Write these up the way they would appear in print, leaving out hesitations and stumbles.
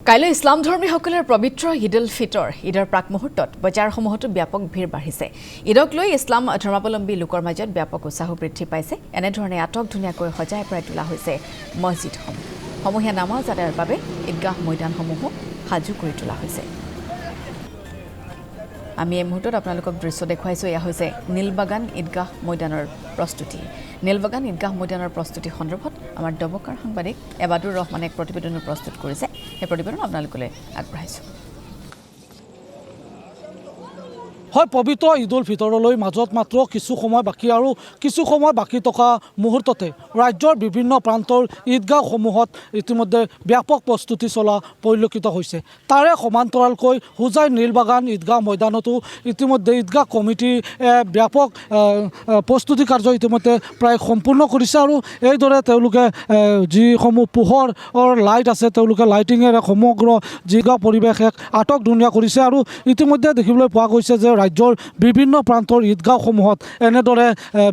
কাইলৈ ইছলাম ধৰ্মীসকলৰ পবিত্ৰ ঈদ উল ফিতৰ ঈদৰ প্ৰাক মুহূৰ্তত বজাৰসমূহতো ব্যাপক ভিৰ বাঢ়িছে। ঈদক লৈ ইছলাম ধৰ্মাৱলম্বী লোকৰ মাজত ব্যাপক উৎসাহ বৃদ্ধি পাইছে। এনেধৰণে আটক ধুনীয়াকৈ সজাই পৰাই তোলা হৈছে মছজিদসমূহ। সমূহীয়া নামাজ আদায়ৰ বাবে ঈদগাহ মৈদানসমূহো সাজু কৰি তোলা হৈছে। আমি এই মুহূৰ্তত আপোনালোকক দৃশ্য দেখুৱাইছো। এয়া হৈছে নীলবাগান ঈদগাহ মৈদানৰ প্ৰস্তুতি। নীলবাগান ঈদগাহ মৈদানৰ প্ৰস্তুতি সন্দৰ্ভত আমাৰ দবকাৰ সাংবাদিক এবাদুৰ ৰহমানে এক প্ৰতিবেদন প্ৰস্তুত কৰিছে। এই প্ৰতিবেদন আপোনালোকলৈ আগবঢ়াইছো। হয়, পবিত্ৰ ঈদ উল ফিতৰলৈ মাজত মাত্ৰ কিছু সময় বাকী আৰু কিছু সময় বাকী থকা মুহূৰ্ততে ৰাজ্যৰ বিভিন্ন প্ৰান্তৰ ঈদগাহসমূহত ইতিমধ্যে ব্যাপক প্ৰস্তুতি চলা পৰিলক্ষিত হৈছে। তাৰে সমান্তৰালকৈ হোজাই নীলবাগান ঈদগাহ মৈদানতো ইতিমধ্যে ঈদগাহ কমিটি ব্যাপক প্ৰস্তুতি কাৰ্য ইতিমধ্যে প্ৰায় সম্পূৰ্ণ কৰিছে আৰু এইদৰে তেওঁলোকে যিসমূহ পোহৰৰ লাইট আছে তেওঁলোকে লাইটিঙেৰে সমগ্ৰ ঈদগাহ পৰিৱেশ এক আটক ধুনীয়া কৰিছে আৰু ইতিমধ্যে দেখিবলৈ পোৱা গৈছে যে ৰাজ্যৰ বিভিন্ন প্ৰান্তৰ ঈদগাহসমূহত এনেদৰে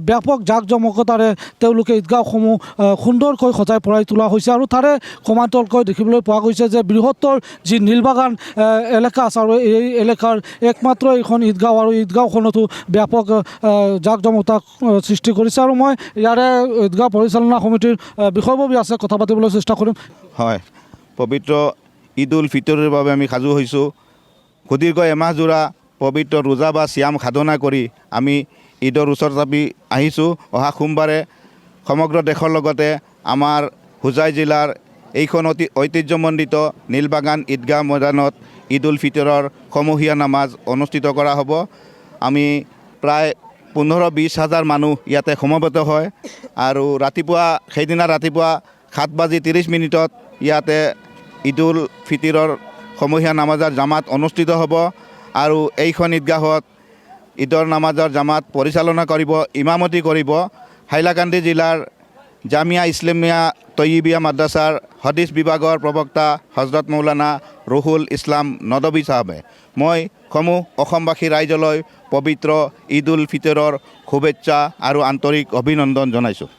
ব্যাপক জাক জমকতাৰে তেওঁলোকে ঈদগাহসমূহ সুন্দৰকৈ সজাই পৰাই তোলা হৈছে আৰু তাৰে সমান্তৰালকৈ দেখিবলৈ পোৱা গৈছে যে বৃহত্তৰ যি নীলবাগান এলেকা আছে আৰু এই এলেকাৰ একমাত্ৰ এইখন ঈদগাহ আৰু ঈদগাহখনতো ব্যাপক জাক জমকতা সৃষ্টি কৰিছে আৰু মই ইয়াৰে ঈদগাহ পৰিচালনা সমিতিৰ বিষয়ববী আছে কথা পাতিবলৈ চেষ্টা কৰিম। হয়, পবিত্ৰ ঈদ উল ফিতৰৰ বাবে আমি সাজু হৈছোঁ। সুদীৰ্ঘ এমাহজোৰা পবিত্ৰ ৰোজা বা চিয়াম সাধনা কৰি আমি ঈদৰ ওচৰ চাপি আহিছোঁ। অহা সোমবাৰে সমগ্ৰ দেশৰ লগতে আমাৰ হোজাই জিলাৰ এইখন ঐতিহ্যমণ্ডিত নীলবাগান ঈদগাহ মৈদানত ঈদ উল ফিতৰৰ সমূহীয়া নামাজ অনুষ্ঠিত কৰা হ'ব। আমি প্ৰায় 15-20 হাজাৰ মানুহ ইয়াতে সমবেত হয় আৰু সেইদিনা ৰাতিপুৱা 7:30 ইয়াতে ঈদ উল ফিতৰৰ সমূহীয়া নামাজৰ জামাত অনুষ্ঠিত হ'ব আৰু এইখন ঈদগাহত ঈদৰ নামাজৰ জামাত পৰিচালনা কৰিব, ইমামতি কৰিব হাইলাকান্দি জিলাৰ জামিয়া ইছলামিয়া তৈয়িবিয়া মাদ্ৰাছাৰ হাদিছ বিভাগৰ প্ৰবক্তা হজৰত মৌলানা ৰুহুল ইছলাম নদবী চাহাবে। মই সমূহ অসমবাসী ৰাইজলৈ পবিত্ৰ ঈদ উল ফিতৰৰ শুভেচ্ছা আৰু আন্তৰিক অভিনন্দন জনাইছোঁ।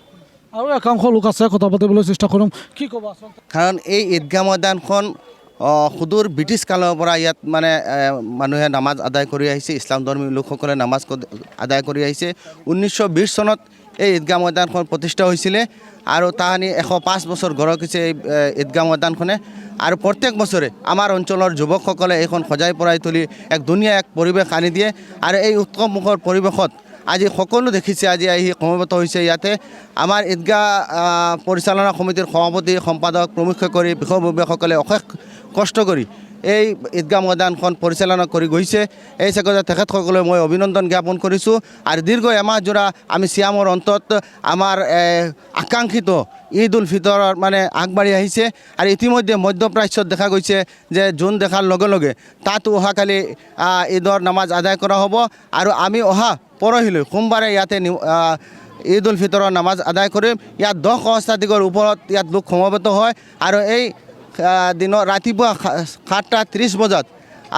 আৰু একাংশ লোক আছে কথা পাতিবলৈ চেষ্টা কৰিম। কি ক'ব আচলতে? কাৰণ এই ঈদগাহ মৈদানখন সুদূৰ ব্ৰিটিছ কালৰ পৰা ইয়াত মানে মানুহে নামাজ আদায় কৰি আহিছে। ইছলাম ধৰ্মী লোকসকলে নামাজ আদায় কৰি আহিছে। 1920 চনত এই ঈদগাহ মৈদানখন প্ৰতিষ্ঠা হৈছিলে আৰু তাহানি 105 বছৰ গঢ়কিছে এই ঈদগাহ মৈদানখনে আৰু প্ৰত্যেক বছৰে আমাৰ অঞ্চলৰ যুৱকসকলে এইখন সজাই পৰাই তুলি এক ধুনীয়া এক পৰিৱেশ আনি দিয়ে আৰু এই উৎসৱমুখৰ পৰিৱেশত আজি সকলো দেখিছে। আজি আহি সমবেত হৈছে ইয়াতে আমাৰ ঈদগাহ পৰিচালনা সমিতিৰ সভাপতি সম্পাদক প্ৰমুখ্য কৰি বিষয়ববীয়াসকলে অশেষ কষ্ট কৰি এই ঈদগাহ মৈদানখন পৰিচালনা কৰি গৈছে। এই চেগতে তেখেতসকলে মই অভিনন্দন জ্ঞাপন কৰিছোঁ আৰু দীৰ্ঘ এমাহজোৰা আমি চিয়ামৰ অন্তত আমাৰ আকাংক্ষিত ঈদ উল ফিতৰৰ মানে আগবাঢ়ি আহিছে আৰু ইতিমধ্যে মধ্যপ্ৰাচ্যত দেখা গৈছে যে জোন দেখাৰ লগে লগে তাতো অহাকালি ঈদৰ নামাজ আদায় কৰা হ'ব আৰু আমি অহা পৰহিলৈ সোমবাৰে ইয়াতে ঈদ উল ফিতৰৰ নামাজ আদায় কৰিম। ইয়াত 10 সহস্ৰাধিকৰ ওপৰত ইয়াত লোক সমবেত হয় আৰু এই দিনৰ ৰাতিপুৱা 7:30 বজাত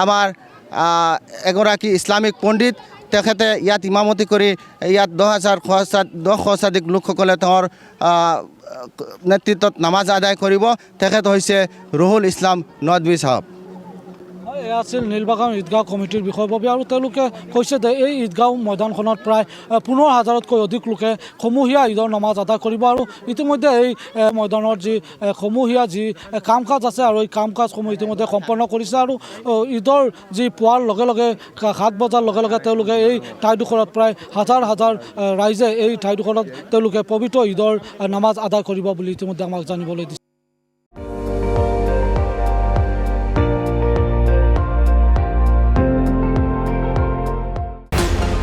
আমাৰ এগৰাকী ইছলামিক পণ্ডিত তেখেতে ইয়াত ইমামতি কৰি ইয়াত 10 সহস্ৰাধিক লোকসকলে তেওঁৰ নেতৃত্বত নামাজ আদায় কৰিব। তেখেত হৈছে ৰুহুল ইছলাম নদবী চাহাব। এয়া আছিল নীলবাগান ঈদগাহ কমিটিৰ বিষয়ববী আৰু তেওঁলোকে কৈছে যে এই ঈদগাহ মৈদানখনত প্ৰায় 15,000তকৈ অধিক লোকে সমূহীয়া ঈদৰ নামাজ আদায় কৰিব আৰু ইতিমধ্যে এই মৈদানৰ যি সমূহীয়া যি কাম কাজ আছে আৰু এই কাম কাজসমূহ ইতিমধ্যে সম্পন্ন কৰিছে আৰু ঈদৰ যি পুৱাৰ লগে লগে 7 বজাৰ লগে লগে তেওঁলোকে এই ঠাইডোখৰত প্ৰায় হাজাৰ হাজাৰ ৰাইজে এই ঠাইডোখৰত তেওঁলোকে পবিত্ৰ ঈদৰ নামাজ আদায় কৰিব বুলি ইতিমধ্যে আমাক জানিবলৈ দিছে।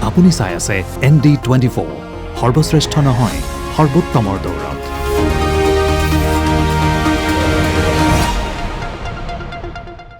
আপুনি চাই আছে ND24 সৰ্বশ্ৰেষ্ঠ নহয় সৰ্বোত্তমৰ দৌৰ।